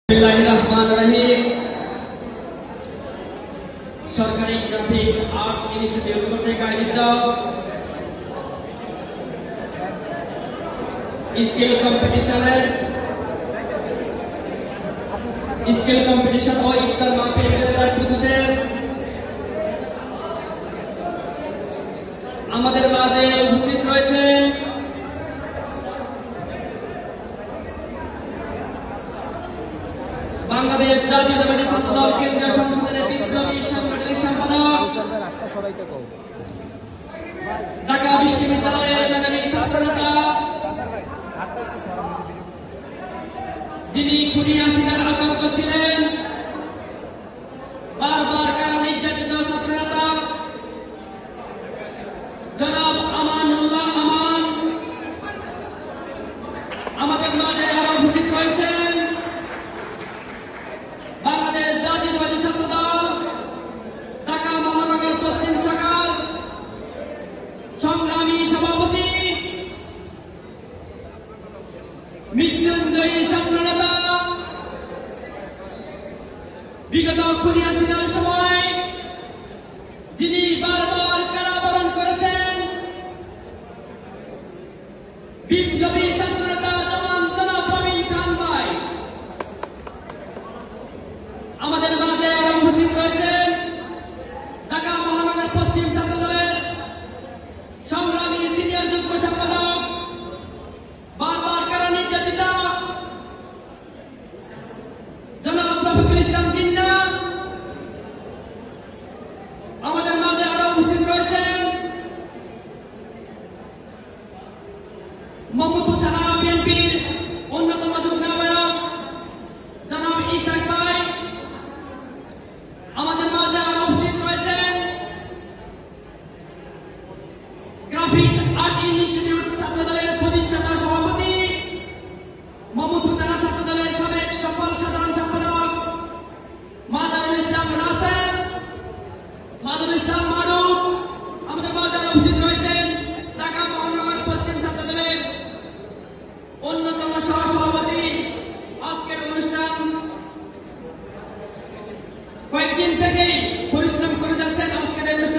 बिस्मिल्लाहिर्रहमानिर्रहीम। सरकारी graphics arts institute কর্তৃক আয়োজিত স্কিল কম্পিটিশন ও ইফতার মাহফিল 2025 আমাদের মাঝে উপস্থিত রয়েছেন বাংলাদেশ জাতীয়তাবাদী ছাত্রদল কেন্দ্রীয় সংসদের বিপ্লবী সাংগঠনিক সম্পাদক, ঢাকা বিশ্ববিদ্যালয়ের মেধাবী ছাত্রনেতা, যিনি খুনি হাসিনার আতঙ্ক ছিলেন, বারবার কারণ নির্যাতিত ছাত্রনেতা জনাব আমানুল্লাহ আমান আমাদের মাঝে আরো উপস্থিত রয়েছেন বাংলাদেশ জাতীয়তাবাদী ছাত্রদল ঢাকা মহানগর পশ্চিম শাখার সংগ্রামী সভাপতি, মৃত্যুঞ্জয়ী ছাত্রনেতা, বিগত খুনি হাসিনার সময় যিনি বারবার কারাবরণ করেছেন, বিপ্লবী ছাত্রনেতা জনাব প্রবীণ খান ভাই আমাদের মাঝে আরো উপস্থিত রয়েছেন ঢাকা মহানগর পশ্চিম ছাত্রদলের সংগ্রামী সিনিয়র যুগ্ম সম্পাদক, বারবার কারা নির্যাতিত জনাব রফিকুল ইসলাম জিন্না। আমাদের মাঝে আরো উপস্থিত রয়েছেন মোহাম্মদপুর থানা বিএনপির অন্যতম যুগ্ম আহ্বায়ক জনাব ইসাক ভাই। আমাদের মাঝে আরো উপস্থিত রয়েছেন গ্রাফিক্স আর্ট ইনস্টিটিউট ছাত্রদলের প্রতিষ্ঠাতা সভাপতি, মোহাম্মদপুর থানা ছাত্রদলের সাবেক সফল সাধারণ সম্পাদক মাদারুল ইসলাম রাসেল, মাদারুল ইসলাম মারুফ। আমাদের মাঝে আরো উপস্থিত রয়েছেন ঢাকা মহানগর পশ্চিম ছাত্রদলের অন্যতম সহসভাপতি। আজকের অনুষ্ঠান কয়েকদিন থেকেই পরিশ্রম করে যাচ্ছেন। আজকের এই অনুষ্ঠান